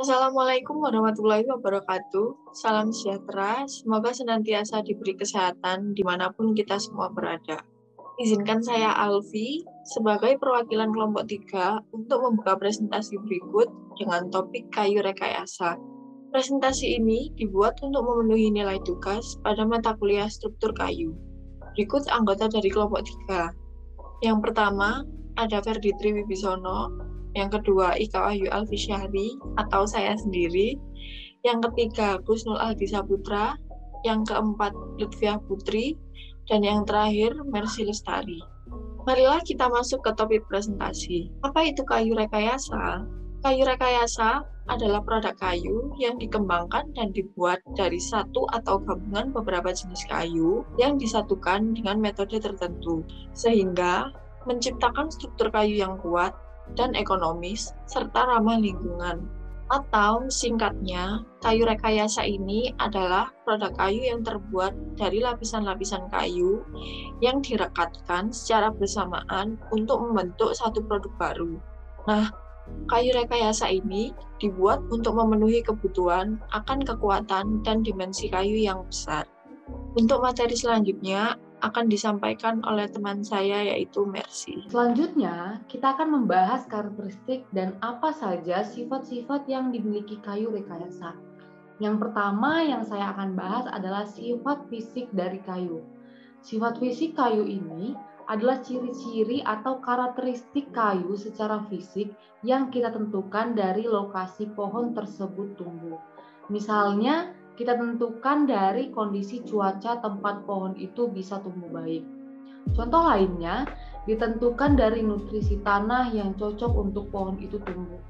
Assalamualaikum warahmatullahi wabarakatuh. Salam sejahtera, semoga senantiasa diberi kesehatan dimanapun kita semua berada. Izinkan saya Alfi sebagai perwakilan kelompok 3 untuk membuka presentasi berikut dengan topik kayu rekayasa. Presentasi ini dibuat untuk memenuhi nilai tugas pada mata kuliah struktur kayu. Berikut anggota dari kelompok 3. Yang pertama, ada Ferdi Triwibisono. Yang kedua, Ika Wahyu Alfi Syahri atau saya sendiri. Yang ketiga, Kusnul Aldi Saputra. Yang keempat, Lutfiah Putri. Dan yang terakhir, Mercy Lestari. Marilah kita masuk ke topik presentasi. Apa itu kayu rekayasa? Kayu rekayasa adalah produk kayu yang dikembangkan dan dibuat dari satu atau gabungan beberapa jenis kayu yang disatukan dengan metode tertentu, sehingga menciptakan struktur kayu yang kuat dan ekonomis, serta ramah lingkungan. Atau singkatnya, kayu rekayasa ini adalah produk kayu yang terbuat dari lapisan-lapisan kayu yang direkatkan secara bersamaan untuk membentuk satu produk baru. Nah, kayu rekayasa ini dibuat untuk memenuhi kebutuhan akan kekuatan dan dimensi kayu yang besar. Untuk materi selanjutnya akan disampaikan oleh teman saya yaitu Mercy. Selanjutnya, kita akan membahas karakteristik dan apa saja sifat-sifat yang dimiliki kayu rekayasa. Yang pertama yang saya akan bahas adalah sifat fisik dari kayu. Sifat fisik kayu ini adalah ciri-ciri atau karakteristik kayu secara fisik yang kita tentukan dari lokasi pohon tersebut tumbuh. Misalnya, kita tentukan dari kondisi cuaca tempat pohon itu bisa tumbuh baik. Contoh lainnya, ditentukan dari nutrisi tanah yang cocok untuk pohon itu tumbuh.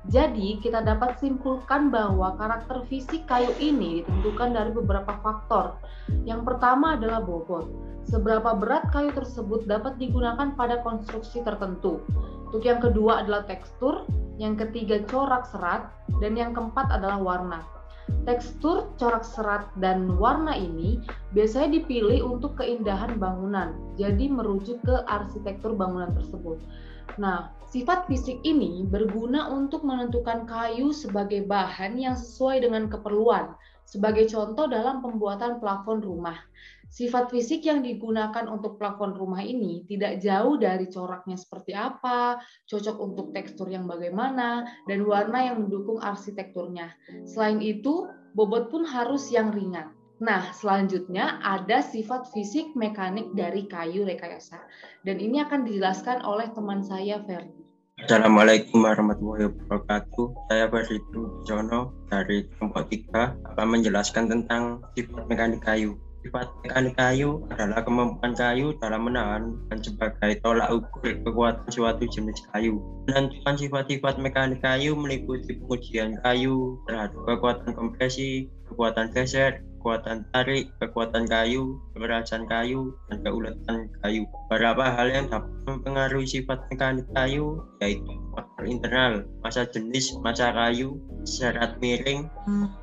Jadi, kita dapat simpulkan bahwa karakter fisik kayu ini ditentukan dari beberapa faktor. Yang pertama adalah bobot. Seberapa berat kayu tersebut dapat digunakan pada konstruksi tertentu. Untuk yang kedua adalah tekstur, yang ketiga corak serat, dan yang keempat adalah warna. Tekstur, corak serat, dan warna ini biasanya dipilih untuk keindahan bangunan, jadi merujuk ke arsitektur bangunan tersebut. Nah, sifat fisik ini berguna untuk menentukan kayu sebagai bahan yang sesuai dengan keperluan, sebagai contoh dalam pembuatan plafon rumah. Sifat fisik yang digunakan untuk plafon rumah ini tidak jauh dari coraknya seperti apa, cocok untuk tekstur yang bagaimana, dan warna yang mendukung arsitekturnya. Selain itu, bobot pun harus yang ringan. Nah, selanjutnya ada sifat fisik mekanik dari kayu rekayasa. Dan ini akan dijelaskan oleh teman saya, Ferdi. Assalamualaikum warahmatullahi wabarakatuh. Saya Ferdi Triwibisono dari kelompok 3 akan menjelaskan tentang sifat mekanik kayu. Sifat mekanik kayu adalah kemampuan kayu dalam menahan dan sebagai tolak ukur kekuatan suatu jenis kayu. Menentukan sifat-sifat mekanik kayu meliputi pengujian kayu terhadap kekuatan kompresi, kekuatan geser, kekuatan tarik, kekuatan kayu, kekerasan kayu, dan keulatan kayu. Beberapa hal yang dapat mempengaruhi sifat mekanik kayu yaitu faktor internal, massa jenis, massa kayu, serat miring,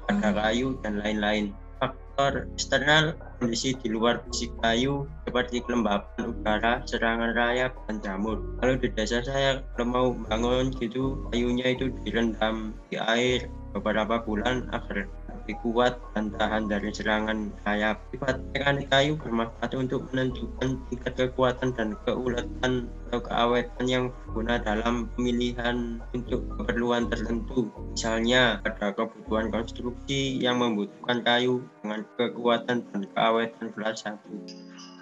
pada kayu, dan lain-lain. Faktor eksternal, kondisi di luar fisik kayu seperti kelembapan udara, serangan rayap, dan jamur. Kalau di desa saya kalau mau bangun gitu, kayunya itu direndam di air beberapa bulan agar lebih kuat dan tahan dari serangan rayap. Sifat mekanik kayu bermanfaat untuk menentukan tingkat kekuatan dan keulatan atau keawetan yang berguna dalam pemilihan untuk keperluan tertentu. Misalnya, ada kebutuhan konstruksi yang membutuhkan kayu dengan kekuatan dan keawetan kelas 1.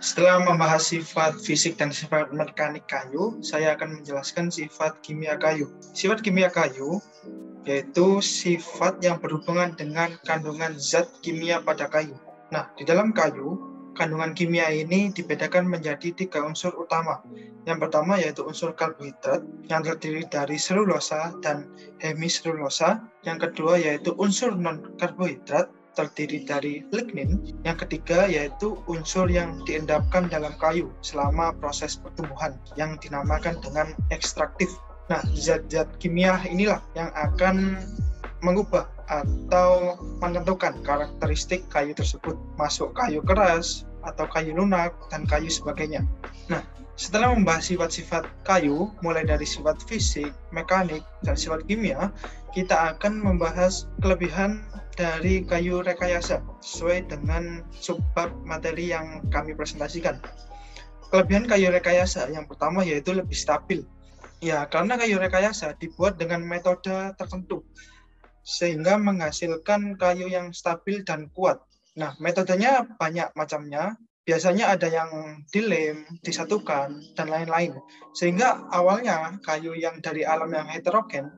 Setelah membahas sifat fisik dan sifat mekanik kayu, saya akan menjelaskan sifat kimia kayu. Sifat kimia kayu yaitu sifat yang berhubungan dengan kandungan zat kimia pada kayu. Nah, di dalam kayu, kandungan kimia ini dibedakan menjadi 3 unsur utama. Yang pertama yaitu unsur karbohidrat yang terdiri dari selulosa dan hemiselulosa. Yang kedua yaitu unsur non-karbohidrat terdiri dari lignin. Yang ketiga yaitu unsur yang diendapkan dalam kayu selama proses pertumbuhan yang dinamakan dengan ekstraktif. Nah, zat-zat kimia inilah yang akan mengubah atau menentukan karakteristik kayu tersebut, masuk kayu keras atau kayu lunak dan kayu sebagainya. Nah, Setelah membahas sifat-sifat kayu, mulai dari sifat fisik, mekanik, dan sifat kimia, kita akan membahas kelebihan dari kayu rekayasa sesuai dengan subbab materi yang kami presentasikan. Kelebihan kayu rekayasa yang pertama yaitu lebih stabil. Ya, karena kayu rekayasa dibuat dengan metode tertentu, sehingga menghasilkan kayu yang stabil dan kuat. Nah, metodenya banyak macamnya. Biasanya ada yang dilem, disatukan, dan lain-lain. Sehingga awalnya kayu yang dari alam yang heterogen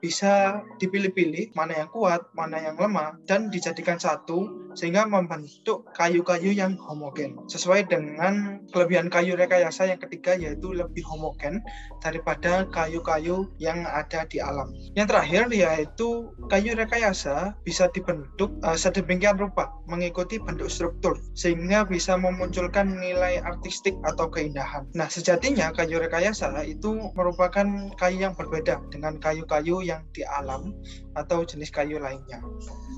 bisa dipilih-pilih mana yang kuat, mana yang lemah, dan dijadikan satu sehingga membentuk kayu-kayu yang homogen. Sesuai dengan kelebihan kayu rekayasa yang ketiga yaitu lebih homogen daripada kayu-kayu yang ada di alam. Yang terakhir yaitu kayu rekayasa bisa dibentuk sedemikian rupa mengikuti bentuk struktur sehingga bisa memunculkan nilai artistik atau keindahan. Nah, sejatinya kayu rekayasa itu merupakan kayu yang berbeda dengan kayu-kayu yang di alam atau jenis kayu lainnya.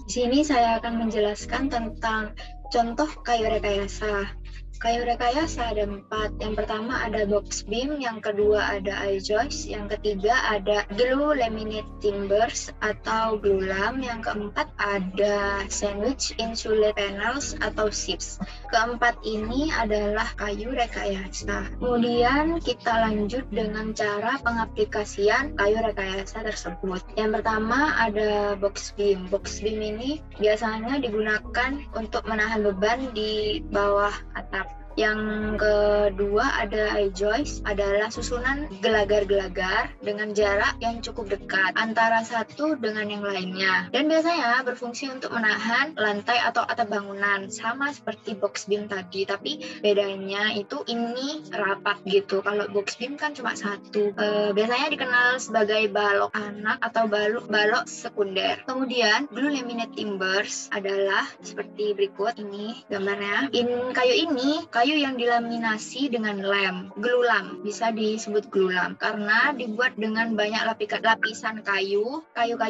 Di sini saya akan menjelaskan tentang contoh kayu rekayasa. Kayu rekayasa ada 4. Yang pertama ada box beam, yang kedua ada I-joist, yang ketiga ada glue laminate timbers atau glulam, yang keempat ada sandwich insulate panels atau SIPs. Keempat ini adalah kayu rekayasa. Kemudian kita lanjut dengan cara pengaplikasian kayu rekayasa tersebut. Yang pertama ada box beam. Box beam ini biasanya digunakan untuk menahan beban di bawah atap. Yang kedua ada I-joist, adalah susunan gelagar-gelagar dengan jarak yang cukup dekat antara satu dengan yang lainnya. Dan biasanya berfungsi untuk menahan lantai atau atap bangunan, sama seperti box beam tadi. Tapi bedanya itu ini rapat gitu. Kalau box beam kan cuma satu. Biasanya dikenal sebagai balok anak atau balok sekunder. Kemudian glue laminate timbers adalah seperti berikut ini gambarnya. Kayu yang dilaminasi dengan lem, glulam, bisa disebut glulam karena dibuat dengan banyak lapisan kayu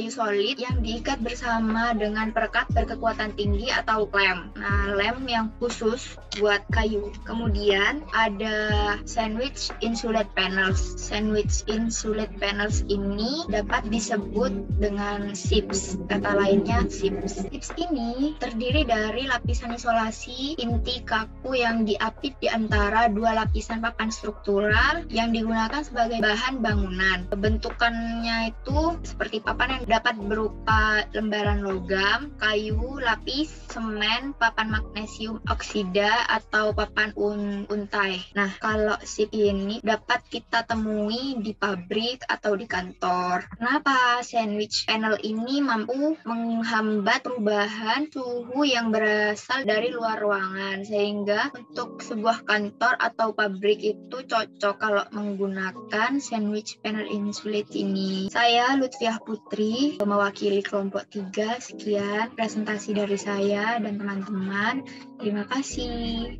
solid yang diikat bersama dengan perekat berkekuatan tinggi atau lem. Nah, lem yang khusus buat kayu. Kemudian ada sandwich insulate panels. Sandwich insulate panels ini dapat disebut dengan SIPs, kata lainnya SIPs. SIPs ini terdiri dari lapisan isolasi inti kaku yang diapit di antara dua lapisan papan struktural yang digunakan sebagai bahan bangunan. Bentukannya itu seperti papan yang dapat berupa lembaran logam, kayu, lapis, semen, papan magnesium oksida, atau papan untai. Nah, kalau SIP ini dapat kita temui di pabrik atau di kantor. Kenapa sandwich panel ini mampu menghambat perubahan suhu yang berasal dari luar ruangan, sehingga untuk sebuah kantor atau pabrik itu cocok kalau menggunakan sandwich panel insulate ini. Saya Lutfiah Putri, mewakili kelompok 3. Sekian presentasi dari saya dan teman-teman. Terima kasih.